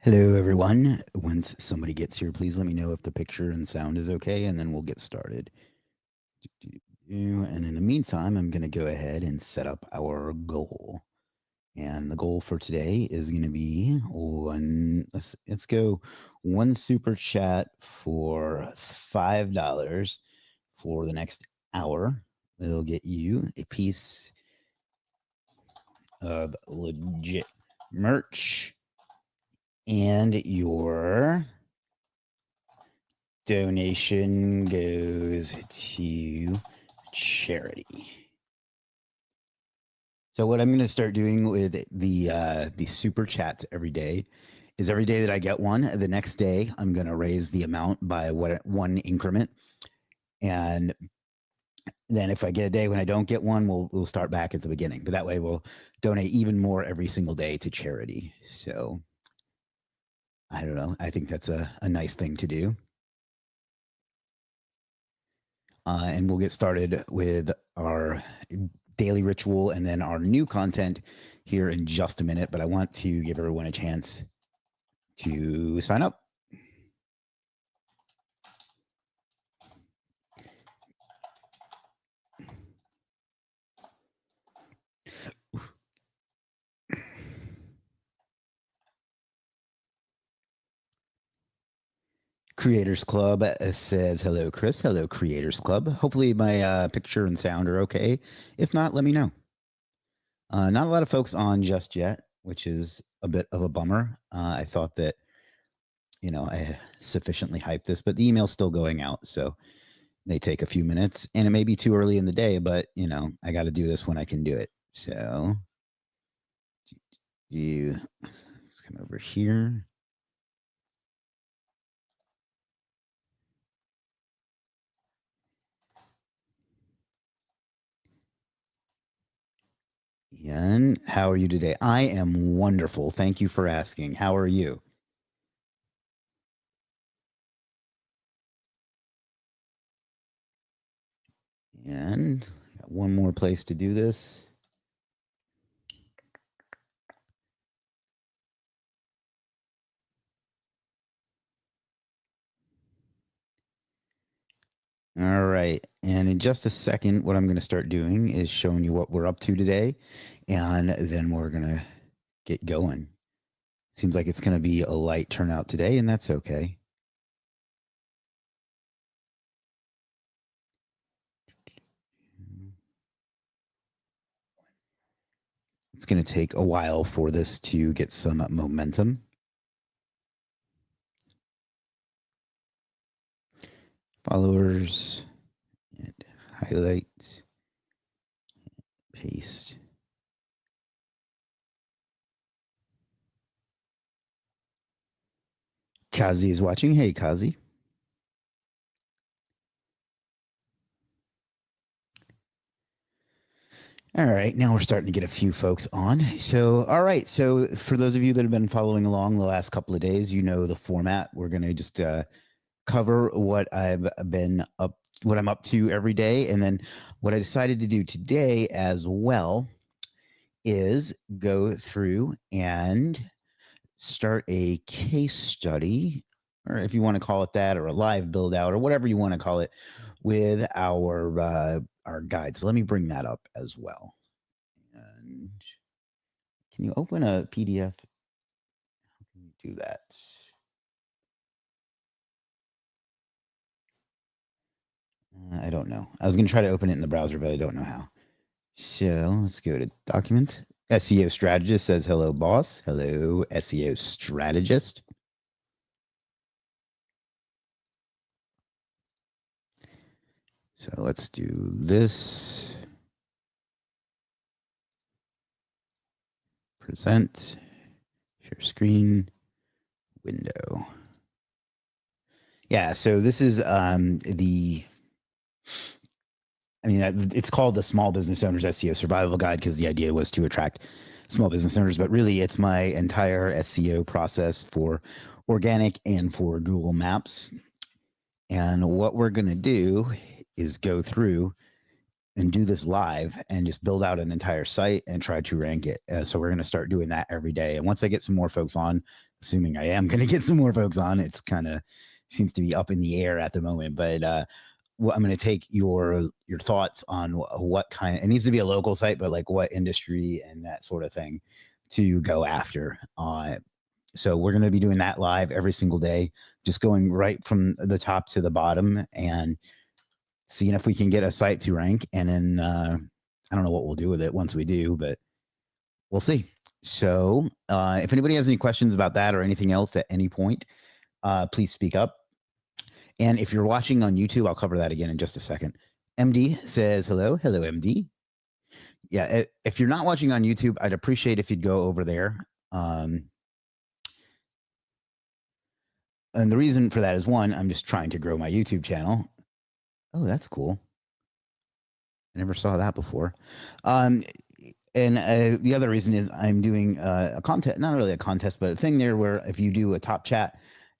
Hello, everyone. Once somebody gets here, please let me know if the picture and sound is okay, and then we'll get started. And in the meantime, I'm going to go ahead and set up our goal. And the goal for today is going to be let's go one super chat for $5 for the next hour. It'll get you a piece of legit merch and your donation goes to charity. So what I'm going to start doing with the super chats every day is every day that I get one, the next day I'm going to raise the amount by one increment, and then if I get a day when I don't get one, we'll start back at the beginning. But that way we'll donate even more every single day to charity. So I don't know. I think that's a nice thing to do. And we'll get started with our daily ritual and then our new content here in just a minute. But I want to give everyone a chance to sign up. Creators Club says, hello, Chris. Hello, Creators Club. Hopefully my picture and sound are okay. If not, let me know. Not a lot of folks on just yet, which is a bit of a bummer. I thought that, I sufficiently hyped this, but the email's still going out. So may take a few minutes, and it may be too early in the day, but I got to do this when I can do it. So let's come over here. Ian, how are you today? I am wonderful. Thank you for asking. How are you? And got one more place to do this. All right. And in just a second, what I'm going to start doing is showing you what we're up to today. And then we're going to get going. Seems like it's going to be a light turnout today, and that's okay. It's going to take a while for this to get some momentum. Followers and highlight, paste. Kazi is watching. Hey, Kazi. All right, now we're starting to get a few folks on. So, all right. So, for those of you that have been following along the last couple of days, you know the format. We're going to just cover what what I'm up to every day, and then what I decided to do today as well is go through and start a case study, or if you want to call it that, or a live build out, or whatever you want to call it, with our guides. Let me bring that up as well. And can you open a PDF? How can you do that? I don't know. I was going to try to open it in the browser, but I don't know how. So let's go to Documents. SEO Strategist says, hello, boss. Hello, SEO Strategist. So let's do this. Present. Share screen. Window. Yeah, so this is it's called the Small Business Owners SEO Survival Guide because the idea was to attract small business owners, but really it's my entire SEO process for organic and for Google Maps. And what we're going to do is go through and do this live and just build out an entire site and try to rank it. So we're going to start doing that every day. And once I get some more folks on, assuming I am going to get some more folks on, it's kind of seems to be up in the air at the moment. But I'm going to take your thoughts on what kind. It needs to be a local site, but like what industry and that sort of thing to go after. So we're going to be doing that live every single day, just going right from the top to the bottom and seeing if we can get a site to rank. And then I don't know what we'll do with it once we do, but we'll see. So if anybody has any questions about that or anything else at any point, please speak up. And if you're watching on YouTube, I'll cover that again in just a second. MD says hello. Hello, MD. Yeah, if you're not watching on YouTube, I'd appreciate if you'd go over there. And the reason for that is, one, I'm just trying to grow my YouTube channel. Oh, that's cool. I never saw that before. And the other reason is I'm doing a contest, not really a contest, but a thing there where if you do a top chat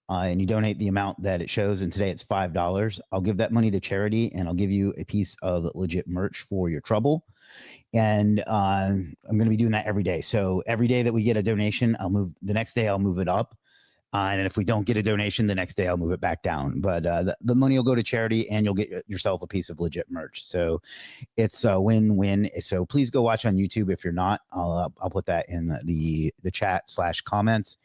and you donate the amount that it shows, and today it's $5, I'll give that money to charity and I'll give you a piece of legit merch for your trouble. And I'm going to be doing that every day. So every day that we get a donation, the next day I'll move it up. And if we don't get a donation, the next day I'll move it back down. But the money will go to charity and you'll get yourself a piece of legit merch. So it's a win-win. So please go watch on YouTube. If you're not, I'll put that in the chat/comments.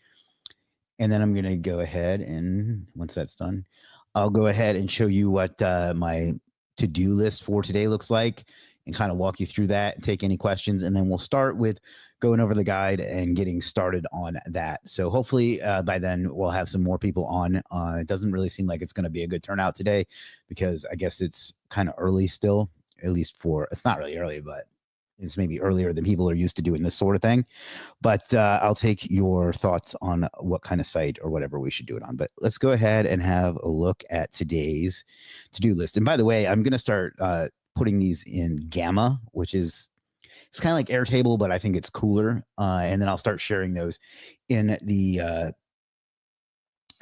And then I'm going to go ahead and once that's done, I'll go ahead and show you what my to-do list for today looks like and kind of walk you through that, take any questions. And then we'll start with going over the guide and getting started on that. So hopefully by then we'll have some more people on. It doesn't really seem like it's going to be a good turnout today because I guess it's kind of early still, at least it's not really early, but it's maybe earlier than people are used to doing this sort of thing. But I'll take your thoughts on what kind of site or whatever we should do it on. But let's go ahead and have a look at today's to-do list. And by the way, I'm going to start putting these in Gamma, which is, it's kind of like Airtable, but I think it's cooler. And then I'll start sharing those in the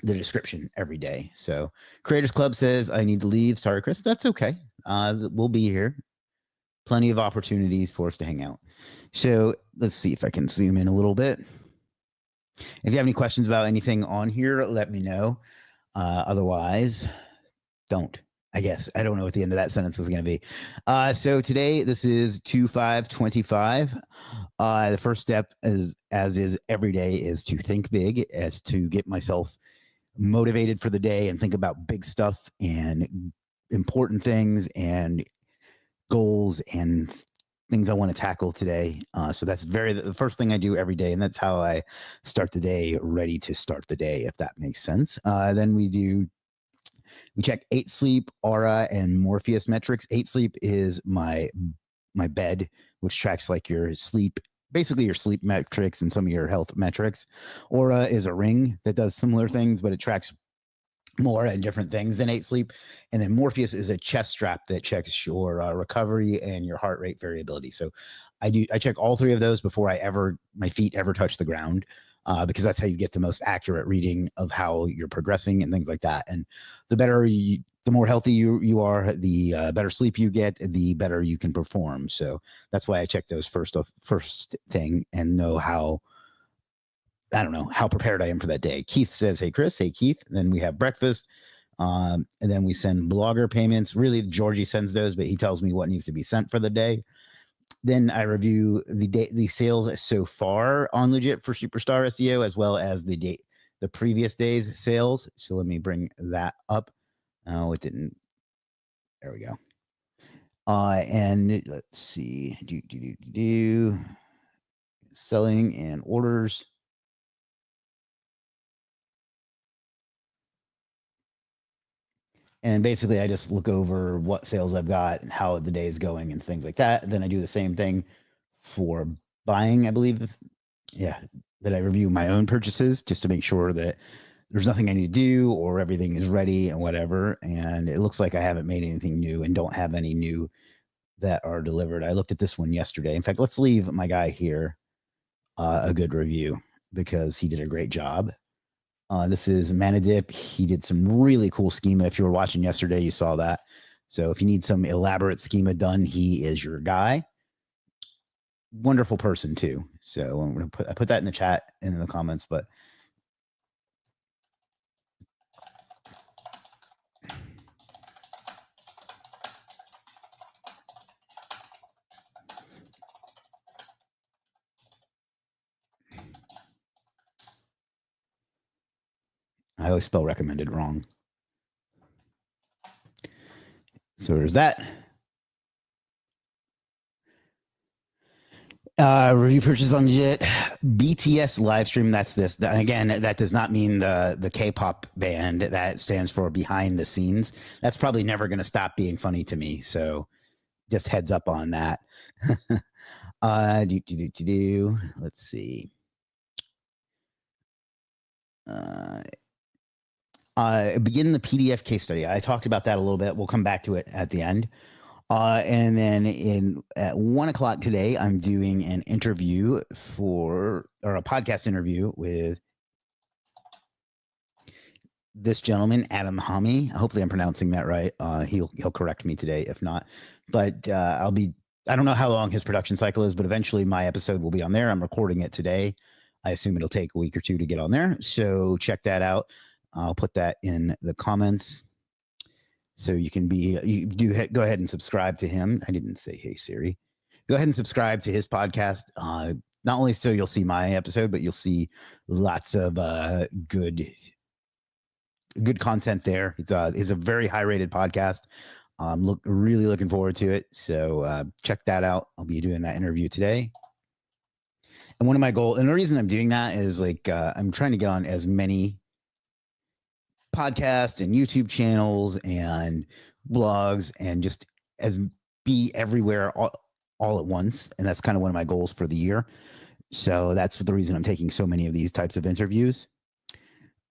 description every day. So Creators Club says, I need to leave. Sorry, Chris. That's okay. We'll be here. Plenty of opportunities for us to hang out. So let's see if I can zoom in a little bit. If you have any questions about anything on here, let me know. Otherwise, don't. I guess. I don't know what the end of that sentence is going to be. So today, this is 2/5/25. The first step, as is every day, is to think big, as to get myself motivated for the day and think about big stuff and important things and goals and things I want to tackle today. So that's the first thing I do every day. And that's how I start the day, ready to start the day, if that makes sense. Then we check 8 Sleep, Aura, and Morpheus metrics. 8 Sleep is my bed, which tracks like your sleep, basically your sleep metrics and some of your health metrics. Aura is a ring that does similar things, but it tracks more and different things than 8 Sleep. And then Morpheus is a chest strap that checks your recovery and your heart rate variability. So I check all 3 of those before my feet ever touch the ground. Because that's how you get the most accurate reading of how you're progressing and things like that. And the more healthy you are, the better sleep you get, the better you can perform. So that's why I check those first thing and know how prepared I am for that day. Keith says, hey, Chris. Hey, Keith. Then we have breakfast. And then we send blogger payments. Really, Georgie sends those, but he tells me what needs to be sent for the day. Then I review the sales so far on Legit for Superstar SEO, as well as the previous day's sales. So let me bring that up. Oh, it didn't. There we go. And let's see. Selling and orders. And basically, I just look over what sales I've got and how the day is going and things like that. Then I do the same thing for buying, I believe. Yeah, that I review my own purchases just to make sure that there's nothing I need to do or everything is ready and whatever. And it looks like I haven't made anything new and don't have any new that are delivered. I looked at this one yesterday. In fact, let's leave my guy here a good review because he did a great job. This is Manadip. He did some really cool schema. If you were watching yesterday, you saw that. So if you need some elaborate schema done, he is your guy. Wonderful person too. So I'm going to put that in the chat and in the comments, but I always spell recommended wrong. So there's that. Review purchase on Legiit. BTS Livestream. That's this. Again, that does not mean the K-pop band. That stands for behind the scenes. That's probably never going to stop being funny to me. So just heads up on that. Let's see. Begin the PDF case study. I talked about that a little bit. We'll come back to it at the end. And then at 1 o'clock today, I'm doing an interview or a podcast interview with this gentleman, Adam Hami. Hopefully I'm pronouncing that right. He'll correct me today if not, but I don't know how long his production cycle is, but eventually my episode will be on there. I'm recording it today. I assume it'll take a week or two to get on there. So check that out. I'll put that in the comments. So you can go ahead and subscribe to him. I didn't say, hey, Siri. Go ahead and subscribe to his podcast. Not only so you'll see my episode, but you'll see lots of good content there. It's a very high rated podcast. Really looking forward to it. So check that out. I'll be doing that interview today. And one of my goals, and the reason I'm doing that is I'm trying to get on as many podcasts and YouTube channels and blogs and just be everywhere all at once. And that's kind of one of my goals for the year. So that's the reason I'm taking so many of these types of interviews.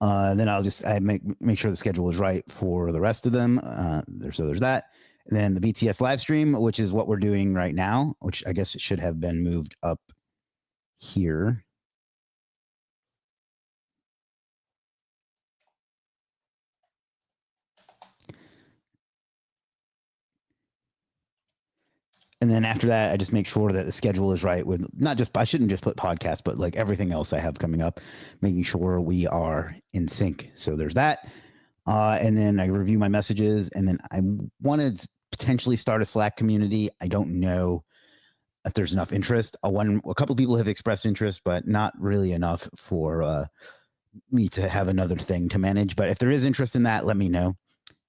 Then I make sure the schedule is right for the rest of them. So there's that. And then the BTS live stream, which is what we're doing right now, which I guess it should have been moved up here. And then after that, I just make sure that the schedule is right with I shouldn't just put podcasts, but like everything else I have coming up, making sure we are in sync. So there's that. And then I review my messages, and then I want to potentially start a Slack community. I don't know if there's enough interest. A couple of people have expressed interest, but not really enough for me to have another thing to manage. But if there is interest in that, let me know,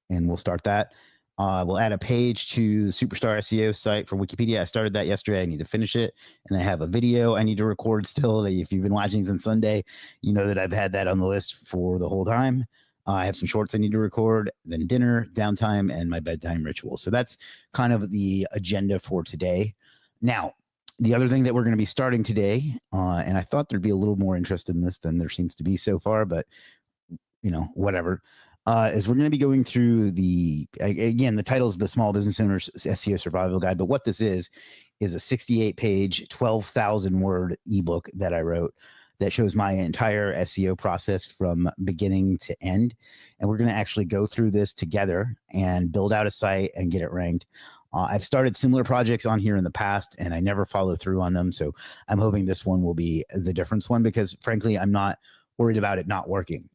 and we'll start that. We'll add a page to the Superstar SEO site for Wikipedia. I started that yesterday. I need to finish it. And I have a video I need to record still. If you've been watching since Sunday, you know that I've had that on the list for the whole time. I have some shorts I need to record, then dinner, downtime, and my bedtime ritual. So that's kind of the agenda for today. Now, the other thing that we're going to be starting today, and I thought there'd be a little more interest in this than there seems to be so far, but whatever. Is we're going to be going through the title is the Small Business Owner's SEO Survival Guide. But what this is a 68-page, 12,000 word ebook that I wrote that shows my entire SEO process from beginning to end. And we're going to actually go through this together and build out a site and get it ranked. I've started similar projects on here in the past, and I never follow through on them. So I'm hoping this one will be the difference one, because frankly, I'm not worried about it not working.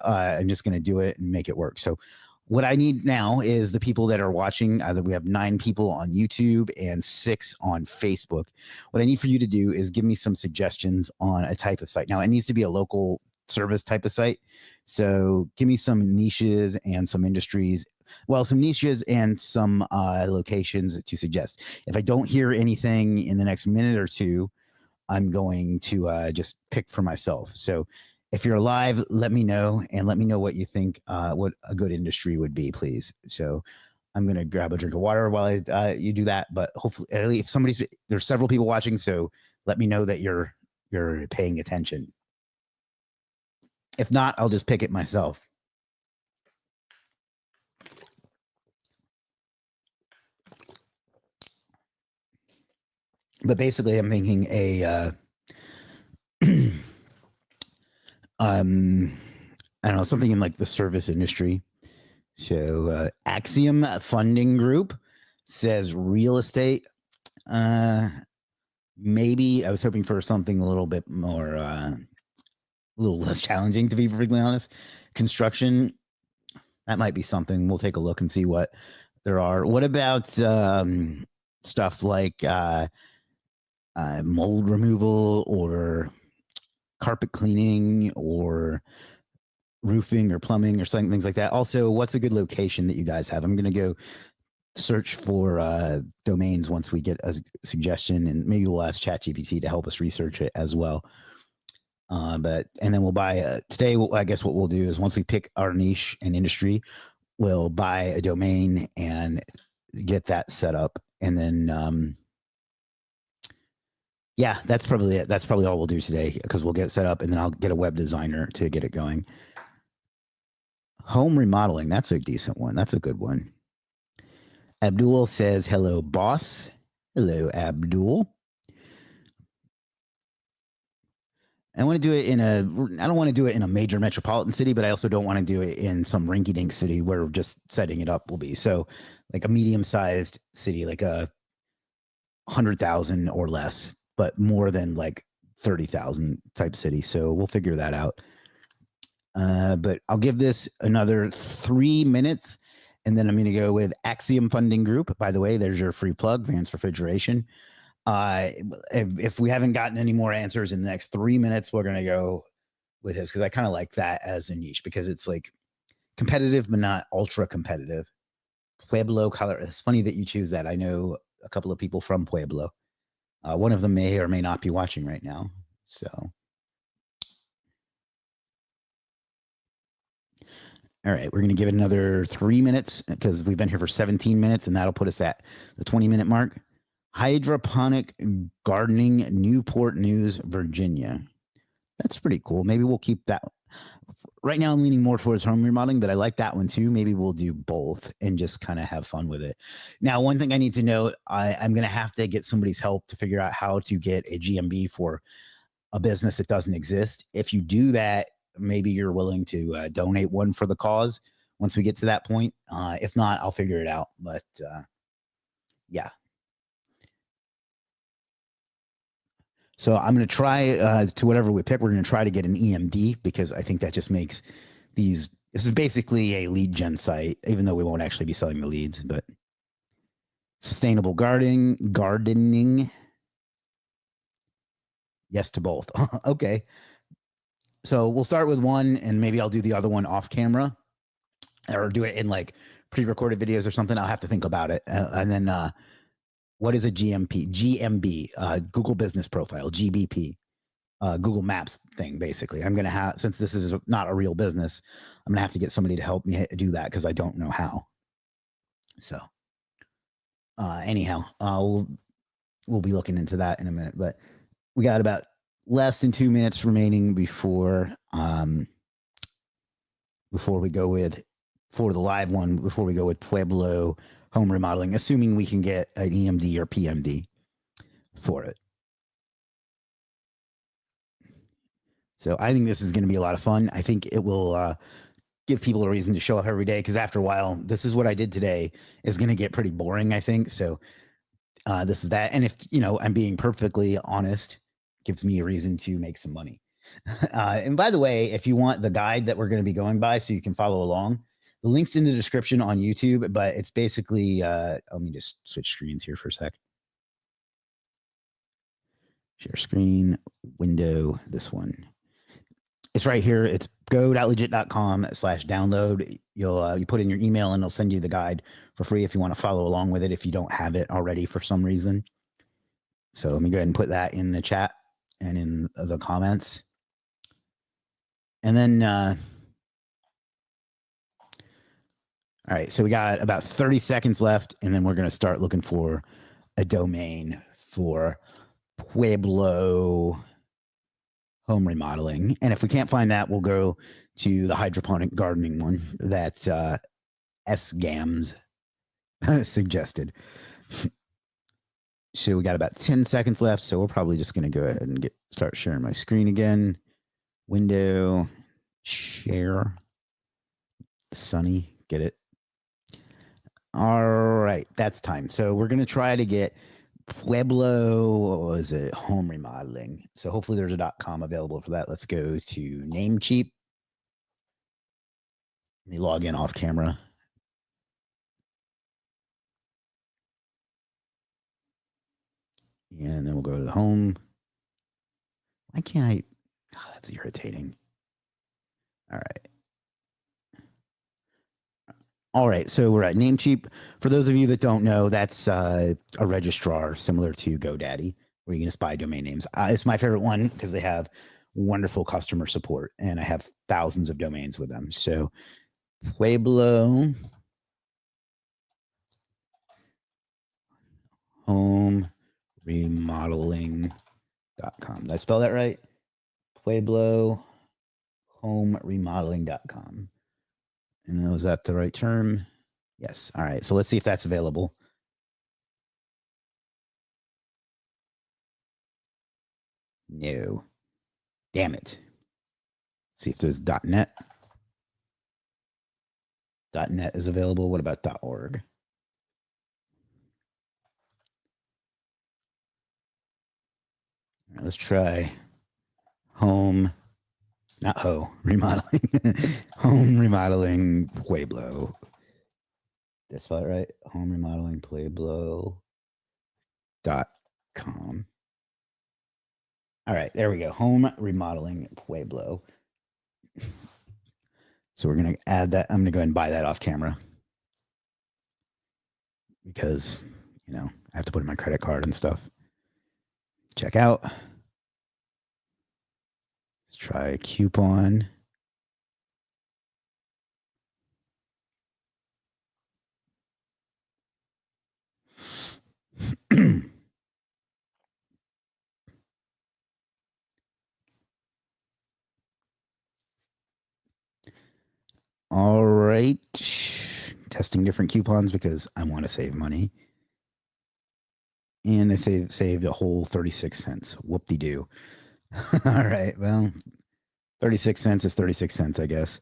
I'm just going to do it and make it work. So what I need now is the people that are watching. We have 9 people on YouTube and 6 on Facebook. What I need for you to do is give me some suggestions on a type of site. Now, it needs to be a local service type of site. So give me some niches and some industries. Well, some niches and some locations to suggest. If I don't hear anything in the next minute or two, I'm going to just pick for myself. So if you're alive, let me know, and let me know what you think, what a good industry would be, please. So I'm going to grab a drink of water while you do that. But hopefully, if there's several people watching, so let me know that you're paying attention. If not, I'll just pick it myself. But basically, I'm thinking I don't know, something in like the service industry. So Axiom Funding Group says real estate. Maybe I was hoping for something a little bit more, a little less challenging, to be perfectly honest. Construction, that might be something. We'll take a look and see what there are. What about stuff like mold removal or carpet cleaning or roofing or plumbing or something, things like that? Also, what's a good location that you guys have? I'm going to go search for domains once we get a suggestion, and maybe we'll ask ChatGPT to help us research it as well. And then we'll buy today. I guess what we'll do is once we pick our niche and industry, we'll buy a domain and get that set up, and then yeah, that's probably it. That's probably all we'll do today, because we'll get it set up, and then I'll get a web designer to get it going. Home remodeling, that's a decent one. That's a good one. Abdul says, hello, boss. Hello, Abdul. I want to do it I don't want to do it in a major metropolitan city, but I also don't want to do it in some rinky dink city where just setting it up will be. So like a medium sized city, like a 100,000 or less, but more than like 30,000 type city. So we'll figure that out. But I'll give this another 3 minutes, and then I'm going to go with Axiom Funding Group. By the way, there's your free plug, Vance Refrigeration. If we haven't gotten any more answers in the next 3 minutes, we're going to go with his, because I kind of like that as a niche, because it's like competitive, but not ultra competitive. Pueblo, Colorado. It's funny that you choose that. I know a couple of people from Pueblo. One of them may or may not be watching right now. So, all right, we're going to give it another 3 minutes, because we've been here for 17 minutes, and that'll put us at the 20-minute mark. Hydroponic gardening, Newport News, Virginia. That's pretty cool. Maybe we'll keep that. Right now, I'm leaning more towards home remodeling, but I like that one too. Maybe we'll do both and just kind of have fun with it. Now, one thing I need to note, I'm going to have to get somebody's help to figure out how to get a GMB for a business that doesn't exist. If you do that, maybe you're willing to donate one for the cause once we get to that point. If not, I'll figure it out. But yeah. So I'm going to try to whatever we pick. We're going to try to get an EMD, because I think that just makes these. This is basically a lead gen site, even though we won't actually be selling the leads. But sustainable gardening. Yes to both. Okay. So we'll start with one, and maybe I'll do the other one off camera, or do it in like pre-recorded videos or something. I'll have to think about it. And then what is a GMB, Google Business Profile, GBP, Google Maps thing, basically. I'm going to have, since this is not a real business, I'm going to have to get somebody to help me do that, because I don't know how. So anyhow, we'll be looking into that in a minute. But we got about less than 2 minutes remaining before we go with, for the live one, before we go with Pueblo home remodeling, assuming we can get an EMD or PMD for it. So I think this is going to be a lot of fun. I think it will give people a reason to show up every day, because after a while, this is what I did today is going to get pretty boring, I think. So this is that. And if, I'm being perfectly honest, gives me a reason to make some money. And by the way, if you want the guide that we're going to be going by so you can follow along, the link's in the description on YouTube, but it's basically, let me just switch screens here for a sec. Share screen, window, this one. It's right here. It's go.legiit.com/download. You put in your email, and it'll send you the guide for free if you want to follow along with it, if you don't have it already for some reason. So let me go ahead and put that in the chat and in the comments. And then, all right, so we got about 30 seconds left, and then we're going to start looking for a domain for Pueblo home remodeling. And if we can't find that, we'll go to the hydroponic gardening one that S-Gams suggested. So we got about 10 seconds left, so we're probably just going to go ahead and start sharing my screen again. Window, share, Sunny, get it? All right, that's time. So we're gonna try to get Pueblo. What was it? Home remodeling. So hopefully there's a .com available for that. Let's go to Namecheap. Let me log in off camera. And then we'll go to the home. Why can't I? Oh, that's irritating. All right. All right. So we're at Namecheap. For those of you that don't know, that's a registrar similar to GoDaddy, where you can just buy domain names. It's my favorite one because they have wonderful customer support, and I have thousands of domains with them. So Pueblo Home Remodeling.com. Did I spell that right? Pueblo Home Remodeling.com. And was that the right term? Yes. All right. So let's see if that's available. No. Damn it. See if there's .net. .net is available. What about .org? Right, let's try home, not remodeling. Home remodeling Pueblo. That's spell it right. Home remodeling Pueblo.com. All right, there we go. Home remodeling Pueblo. So we're going to add that. I'm going to go ahead and buy that off camera because, I have to put in my credit card and stuff. Check out. Let's try a coupon. All right. Testing different coupons because I want to save money. And if they've saved a whole 36 cents, whoop-de-doo. All right. Well, 36 cents is 36 cents, I guess.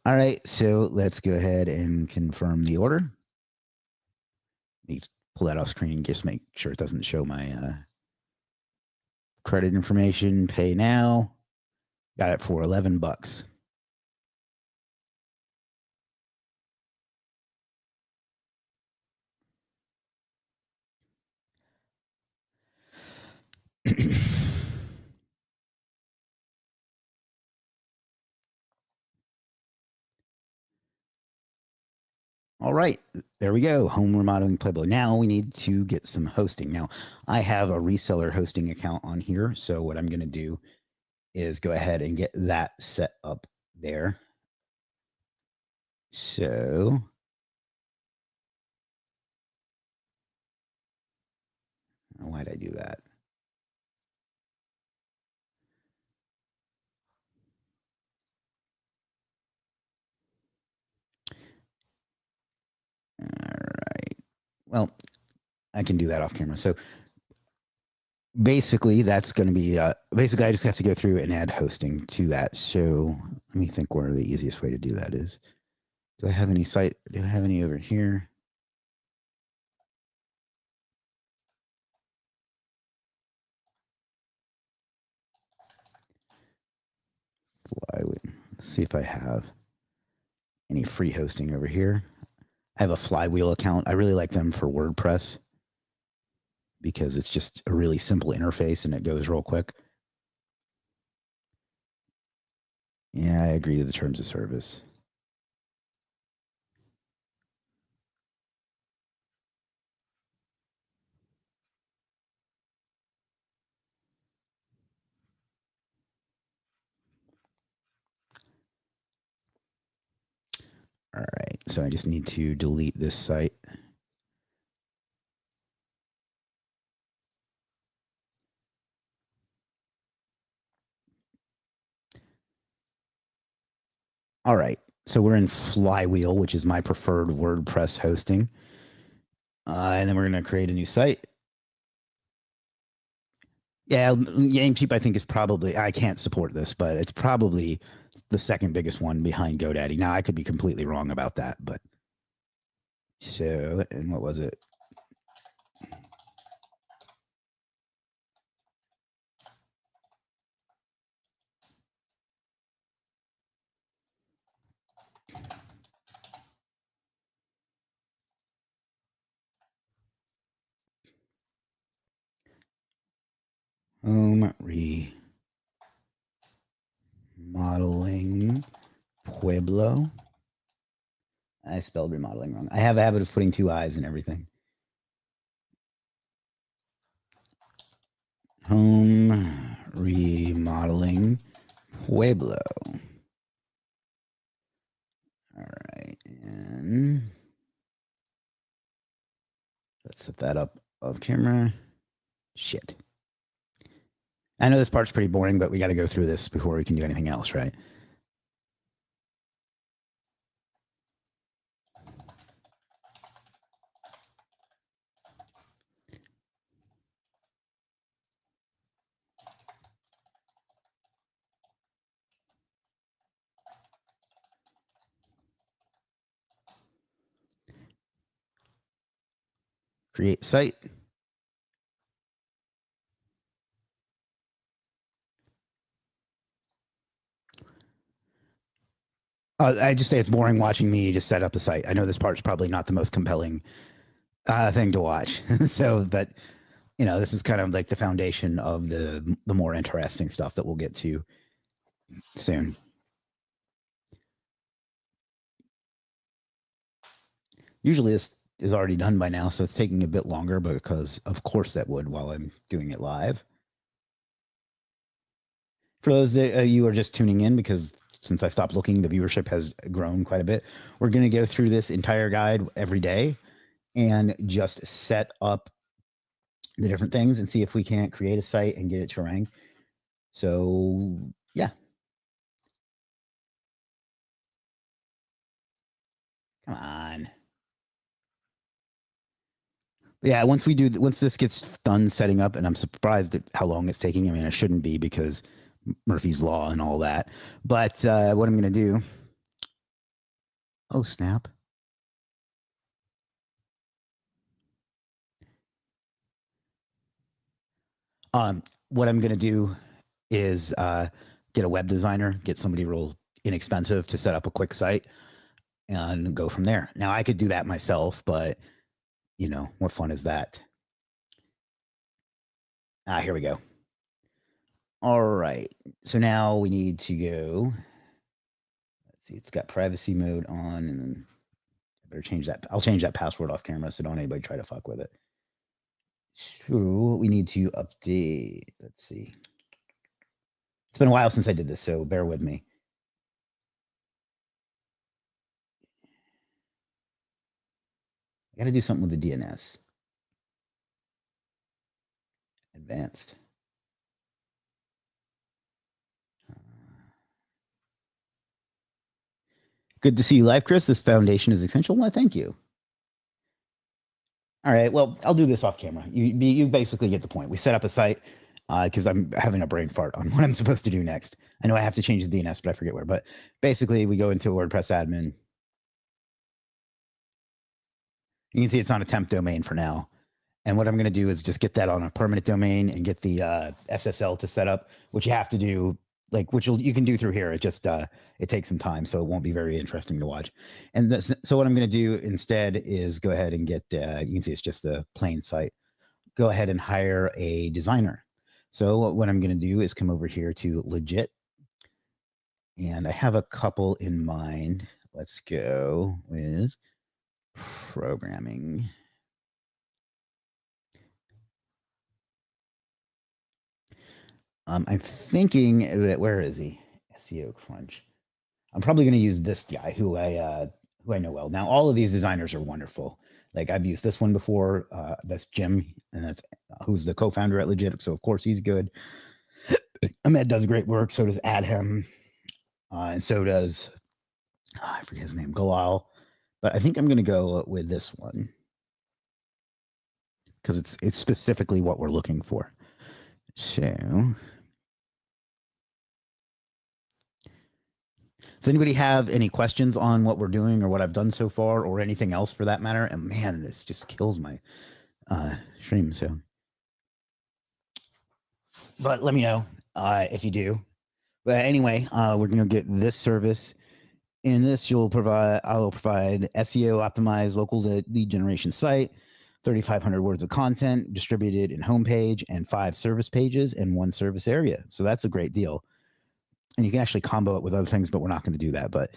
All right. So let's go ahead and confirm the order. You pull that off screen and just make sure it doesn't show my credit information. Pay now. Got it for $11. All right, there we go. Home remodeling Pueblo. Now we need to get some hosting. Now I have a reseller hosting account on here. So what I'm going to do is go ahead and get that set up there. So why'd I do that? All right. Well, I can do that off camera. So basically that's going to be, basically I just have to go through and add hosting to that. So let me think where the easiest way to do that is. Do I have any site? Do I have any over here? Let's see if I have any free hosting over here. I have a Flywheel account. I really like them for WordPress because it's just a really simple interface and it goes real quick. Yeah, I agree to the terms of service. All right, so I just need to delete this site. All right, so we're in Flywheel, which is my preferred WordPress hosting. And then we're going to create a new site. Yeah, Namecheap, I think, is probably, I can't support this, but it's probably the second biggest one behind GoDaddy. Now, I could be completely wrong about that, but So, and what was it? Home remodeling Pueblo. I spelled remodeling wrong. I have a habit of putting two I's in everything. Home remodeling Pueblo. All right. And let's set that up off camera. Shit. I know this part's pretty boring, but we got to go through this before we can do anything else, right? Create site. I just say it's boring watching me just set up the site. I know this part's probably not the most compelling thing to watch. So, but you know, this is kind of like the foundation of the more interesting stuff that we'll get to soon. Usually this is already done by now, so it's taking a bit longer, but because of course that would while I'm doing it live. For those that you are just tuning in, because since I stopped looking, the viewership has grown quite a bit. We're going to go through this entire guide every day and just set up the different things and see if we can't create a site and get it to rank. So yeah, come on. Yeah, once this gets done setting up, and I'm surprised at how long it's taking. I mean, it shouldn't be because Murphy's Law and all that. But what I'm going to do. Oh, snap. What I'm going to do is get a web designer, get somebody real inexpensive to set up a quick site and go from there. Now, I could do that myself, but, you know, what fun is that? Here we go. All right. So now we need to go. Let's see. It's got privacy mode on, and then I better change that. I'll change that password off camera so don't anybody try to fuck with it. So we need to update. Let's see. It's been a while since I did this, so bear with me. I got to do something with the DNS. Advanced. Good to see you live, Chris. This foundation is essential. Well, thank you. All right. Well, I'll do this off camera. You basically get the point. We set up a site because I'm having a brain fart on what I'm supposed to do next. I know I have to change the DNS, but I forget where. But basically, we go into WordPress admin. You can see it's on a temp domain for now. And what I'm going to do is just get that on a permanent domain and get the SSL to set up, which you have to do, like which you can do through here. It just it takes some time, so it won't be very interesting to watch. And so what I'm going to do instead is go ahead and get you can see it's just the plain site. Go ahead and hire a designer. So what I'm going to do is come over here to Legiit, and I have a couple in mind. Let's go with programming. I'm thinking that where is he? SEO Crunch. I'm probably going to use this guy who I know well. Now, all of these designers are wonderful. Like I've used this one before. That's Jim, and that's who's the co-founder at Legiit. So of course he's good. Ahmed does great work. So does Adham, and so does I forget his name, Galal. But I think I'm going to go with this one because it's specifically what we're looking for. So Does anybody have any questions on what we're doing or what I've done so far or anything else for that matter? And man, this just kills my stream. So, but let me know if you do. But anyway, we're going to get this service. In this, I will provide SEO optimized local lead generation site, 3,500 words of content distributed in homepage and 5 service pages and 1 service area. So that's a great deal. And you can actually combo it with other things, but we're not going to do that. But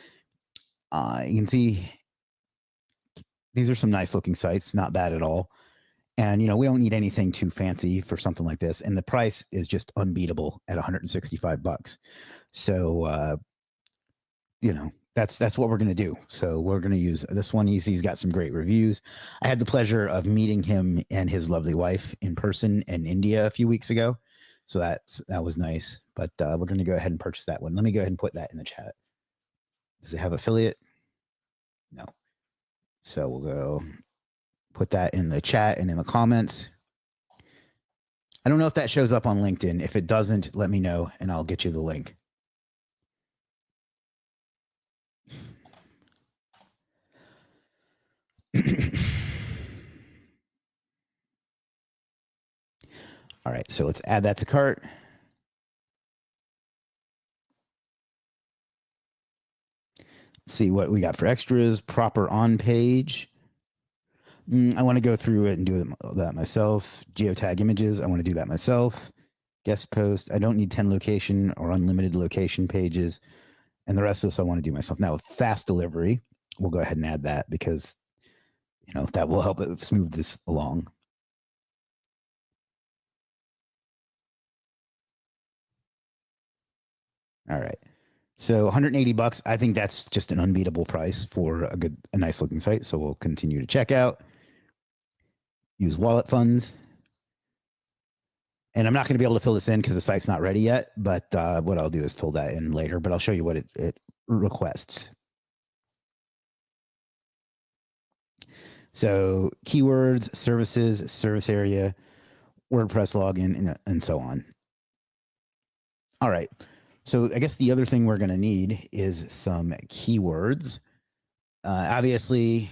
you can see these are some nice looking sites, not bad at all. And, we don't need anything too fancy for something like this. And the price is just unbeatable at $165. So, that's what we're going to do. So we're going to use this one. He's got some great reviews. I had the pleasure of meeting him and his lovely wife in person in India a few weeks ago. So that was nice, but we're going to go ahead and purchase that one. Let me go ahead and put that in the chat. Does it have affiliate? No. So we'll go put that in the chat and in the comments. I don't know if that shows up on LinkedIn. If it doesn't, let me know and I'll get you the link. All right, so let's add that to cart. See what we got for extras. Proper on page. I want to go through it and do that myself. Geotag images. I want to do that myself. Guest post. I don't need 10 location or unlimited location pages. And the rest of this I want to do myself. Now, fast delivery, we'll go ahead and add that because, that will help it smooth this along. All right. So $180. I think that's just an unbeatable price for a nice looking site. So we'll continue to check out. Use wallet funds. And I'm not going to be able to fill this in because the site's not ready yet. But what I'll do is fill that in later. But I'll show you what it requests. So keywords, services, service area, WordPress login, and so on. All right. So I guess the other thing we're going to need is some keywords. Obviously,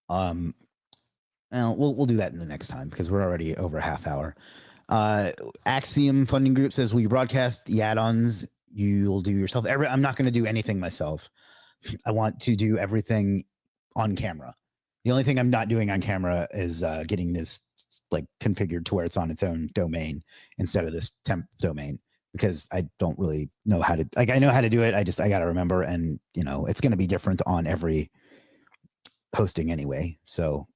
we'll do that in the next time because we're already over a half hour. Axiom Funding Group says, will you broadcast the add-ons you'll do yourself? I'm not going to do anything myself. I want to do everything on camera. The only thing I'm not doing on camera is getting this configured to where it's on its own domain instead of this temp domain because I don't really know how to, I know how to do it. I got to remember, and it's going to be different on every hosting anyway. So,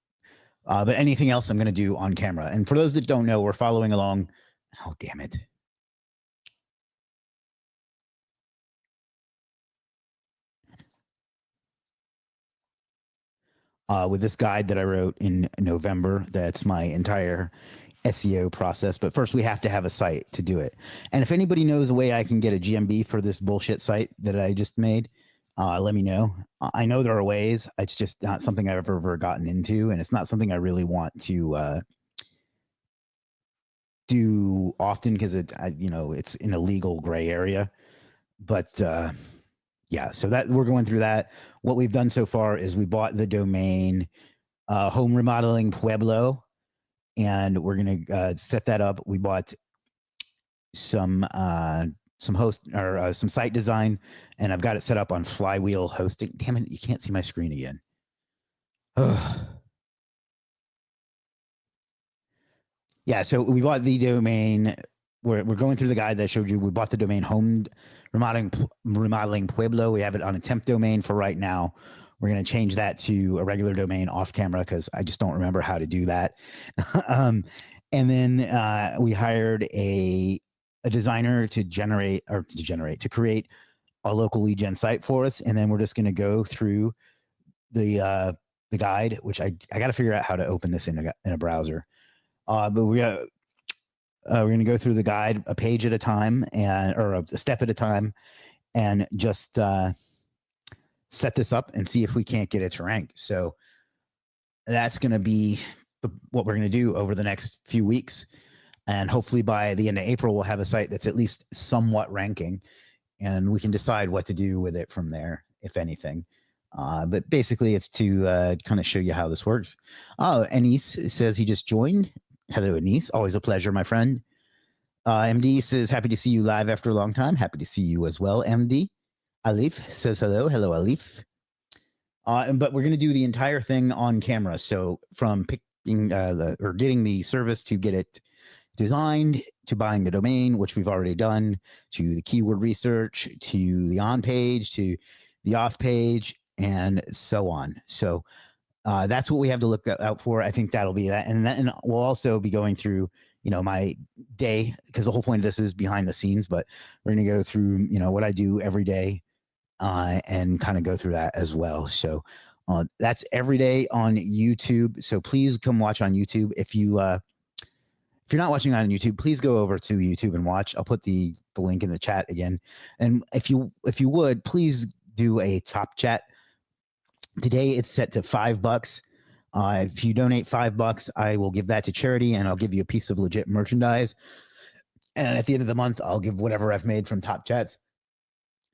but anything else I'm going to do on camera. And for those that don't know, we're following along. Oh, damn it. With this guide that I wrote in November, that's my entire SEO process. But first, we have to have a site to do it. And if anybody knows a way I can get a GMB for this bullshit site that I just made, let me know. I know there are ways. It's just not something I've ever gotten into, and it's not something I really want to do often because it's in a legal gray area. But yeah, so that we're going through that. What we've done so far is we bought the domain Home Remodeling Pueblo, and we're going to set that up. We bought some host or some site design, and I've got it set up on Flywheel hosting. Damn it, you can't see my screen again. Ugh. Yeah, so we bought the domain. We're going through the guide that I showed you. We bought the domain Home Remodeling Pueblo. We have it on a temp domain for right now. We're going to change that to a regular domain off camera because I just don't remember how to do that. And then we hired a designer to create a local lead gen site for us. And then we're just going to go through the guide, which I got to figure out how to open this in a browser. But we're going to go through the guide a page at a time or a step at a time and just set this up and see if we can't get it to rank. So that's going to be what we're going to do over the next few weeks. And hopefully by the end of April, we'll have a site that's at least somewhat ranking, and we can decide what to do with it from there, if anything. But basically, it's to kind of show you how this works. Oh, Anis says he just joined. Hello, Anis. Always a pleasure, my friend. MD says, happy to see you live after a long time. Happy to see you as well, MD. Alif says hello. Hello, Alif. But we're going to do the entire thing on camera. So from picking or getting the service to get it designed, to buying the domain, which we've already done, to the keyword research, to the on page, to the off page, and so on. So that's what we have to look out for. I think that'll be that. And then we'll also be going through, my day, because the whole point of this is behind the scenes, but we're going to go through, what I do every day and kind of go through that as well. So that's every day on YouTube. So please come watch on YouTube. If you're not watching on YouTube, please go over to YouTube and watch. I'll put the link in the chat again. And if you would, please do a top chat. Today it's set to $5. If you donate $5, I will give that to charity, and I'll give you a piece of legit merchandise. And at the end of the month, I'll give whatever I've made from top chats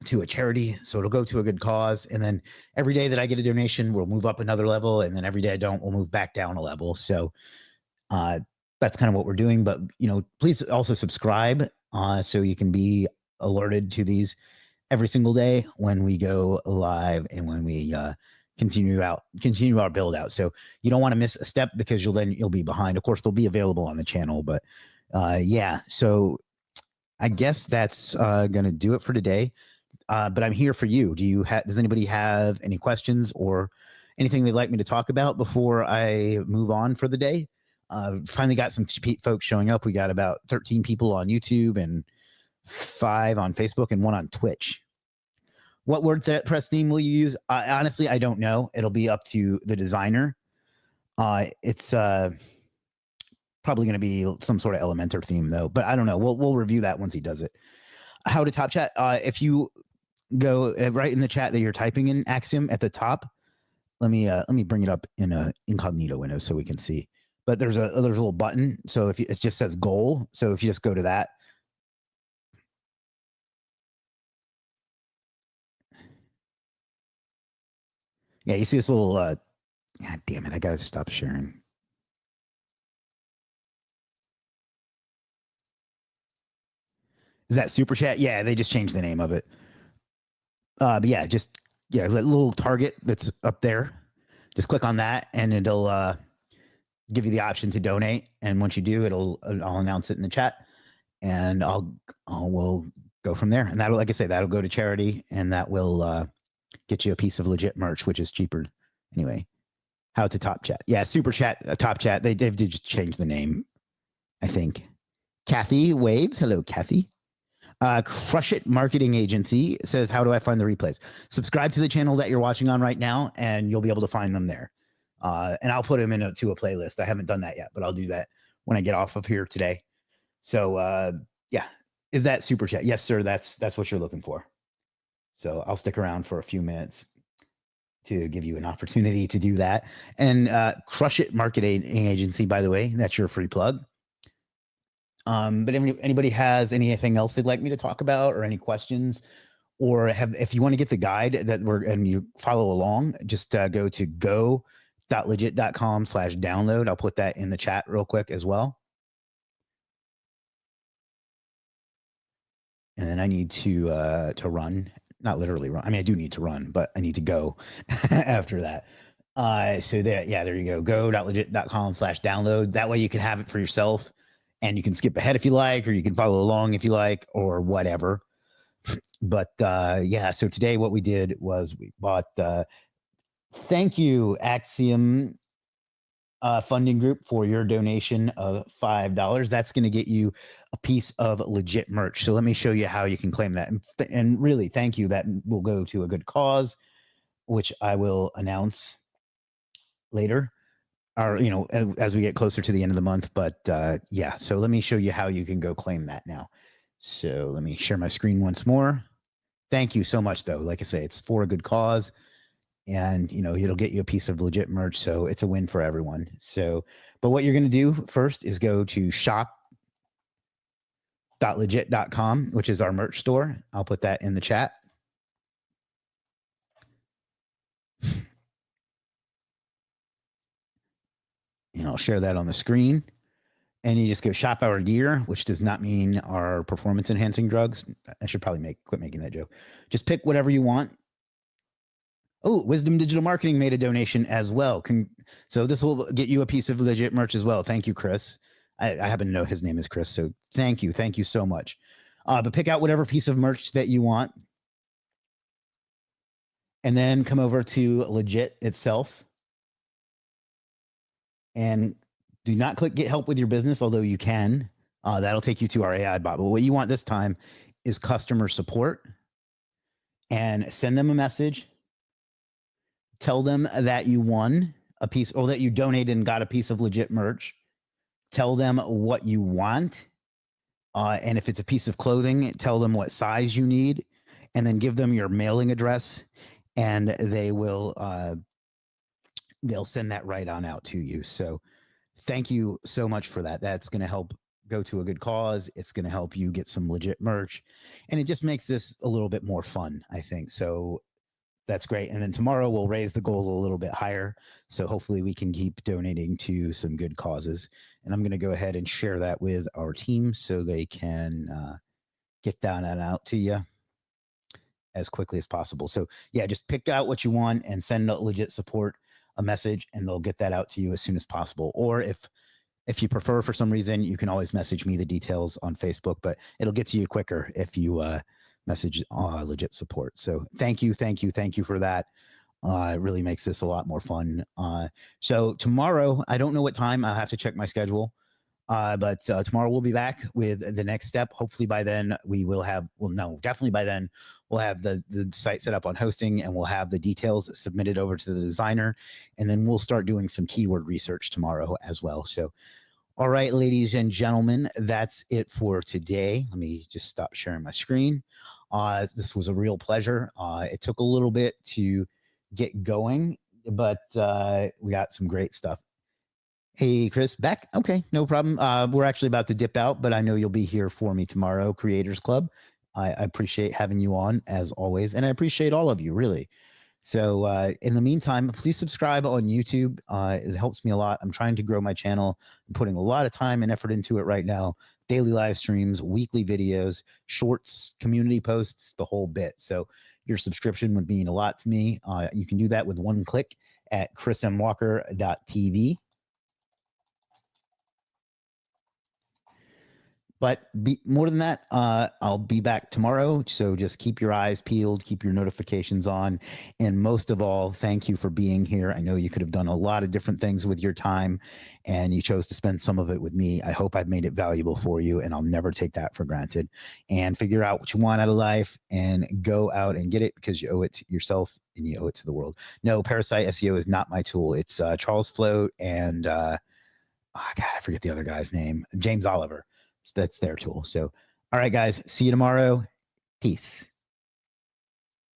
to a charity. So it'll go to a good cause. And then every day that I get a donation, we'll move up another level. And then every day I don't, we'll move back down a level. So that's kind of what we're doing. But, please also subscribe so you can be alerted to these every single day when we go live and when we continue our build out. So you don't want to miss a step, because you'll be behind. Of course, they'll be available on the channel, but yeah. So I guess that's going to do it for today. But I'm here for you. Does anybody have any questions or anything they'd like me to talk about before I move on for the day? Finally got some folks showing up. We got about 13 people on YouTube and 5 on Facebook and 1 on Twitch. What WordPress theme will you use? Honestly, I don't know. It'll be up to the designer. It's probably going to be some sort of Elementor theme, though. But I don't know. We'll review that once he does it. How to top chat? If you go right in the chat that you're typing in Axiom at the top, let me bring it up in a incognito window so we can see. But there's a little button. So if it just says goal. So if you just go to that. Yeah, you see this little, God damn it, I got to stop sharing. Is that Super Chat? Yeah, they just changed the name of it. But yeah, that little target that's up there. Just click on that and it'll give you the option to donate. And once you do, I'll announce it in the chat, and we'll go from there. And that'll, like I say, that'll go to charity, and that will get you a piece of legit merch, which is cheaper. Anyway, how to top chat? Yeah, Super Chat, top chat. They did just change the name, I think. Kathy Waves, hello, Kathy. Crush It Marketing Agency says, how do I find the replays? Subscribe to the channel that you're watching on right now, and you'll be able to find them there. And I'll put them to a playlist. I haven't done that yet, but I'll do that when I get off of here today. So yeah, is that Super Chat? Yes, sir. That's what you're looking for. So I'll stick around for a few minutes to give you an opportunity to do that. And Crush It Marketing Agency, by the way, that's your free plug. But if anybody has anything else they'd like me to talk about, or any questions, or if you want to get the guide and you follow along, just go to go.legit.com/download. I'll put that in the chat real quick as well. And then I need to run, not literally run. I mean, I do need to run, but I need to go after that. So there you go. Go.legit.com/download. That way you can have it for yourself, and you can skip ahead if you like, or you can follow along if you like, or whatever. But yeah, so today what we did was we bought, thank you, Axiom funding group, for your donation of $5. That's going to get you a piece of legit merch. So let me show you how you can claim that. And really, thank you. That will go to a good cause, which I will announce later, or as we get closer to the end of the month. But yeah, so let me show you how you can go claim that now. So let me share my screen once more. Thank you so much, though. Like I say, it's for a good cause, and it'll get you a piece of legit merch, so it's a win for everyone. So, but what you're going to do first is go to shop Legiit.com, which is our merch store. I'll put that in the chat. And I'll share that on the screen. And you just go shop our gear, which does not mean our performance enhancing drugs. I should probably quit making that joke. Just pick whatever you want. Oh, Wisdom Digital Marketing made a donation as well. So this will get you a piece of Legiit merch as well. Thank you, Chris. I happen to know his name is Chris. So thank you. Thank you so much. But pick out whatever piece of merch that you want. And then come over to Legiit itself. And do not click get help with your business, although you can. That'll take you to our AI bot. But what you want this time is customer support. And send them a message. Tell them that you won a piece or that you donated and got a piece of Legiit merch. Tell them what you want. And if it's a piece of clothing, tell them what size you need. And then give them your mailing address. And they will they'll send that right on out to you. So thank you so much for that. That's going to help go to a good cause. It's going to help you get some Legiit merch. And it just makes this a little bit more fun, I think. So that's great. And then tomorrow we'll raise the goal a little bit higher. So hopefully we can keep donating to some good causes. And I'm going to go ahead and share that with our team so they can get that out to you as quickly as possible. So yeah, just pick out what you want and send Legiit support a message and they'll get that out to you as soon as possible. Or if you prefer, for some reason, you can always message me the details on Facebook, but it'll get to you quicker if you message Legiit support. So thank you for that. It really makes this a lot more fun. So tomorrow, I don't know what time. I'll have to check my schedule. But tomorrow we'll be back with the next step. Hopefully by then we will have, definitely by then we'll have the site set up on hosting and we'll have the details submitted over to the designer. And then we'll start doing some keyword research tomorrow as well. So, all right, ladies and gentlemen, that's it for today. Let me just stop sharing my screen. This was a real pleasure. It took a little bit to get going, but we got some great stuff. Hey, Chris, back? Okay, no problem. We're actually about to dip out, but I know you'll be here for me tomorrow, Creators Club. I appreciate having you on, as always, and I appreciate all of you, really. So in the meantime, please subscribe on YouTube. It helps me a lot. I'm trying to grow my channel. I'm putting a lot of time and effort into it right now. Daily live streams, weekly videos, shorts, community posts, the whole bit. So your subscription would mean a lot to me. You can do that with one click at chrismwalker.tv. But more than that, I'll be back tomorrow. So just keep your eyes peeled, keep your notifications on. And most of all, thank you for being here. I know you could have done a lot of different things with your time and you chose to spend some of it with me. I hope I've made it valuable for you and I'll never take that for granted. And figure out what you want out of life and go out and get it because you owe it to yourself and you owe it to the world. No, Parasite SEO is not my tool. It's Charles Float and God, I forget the other guy's name, James Oliver. So that's their tool. So, all right, guys, see you tomorrow. Peace.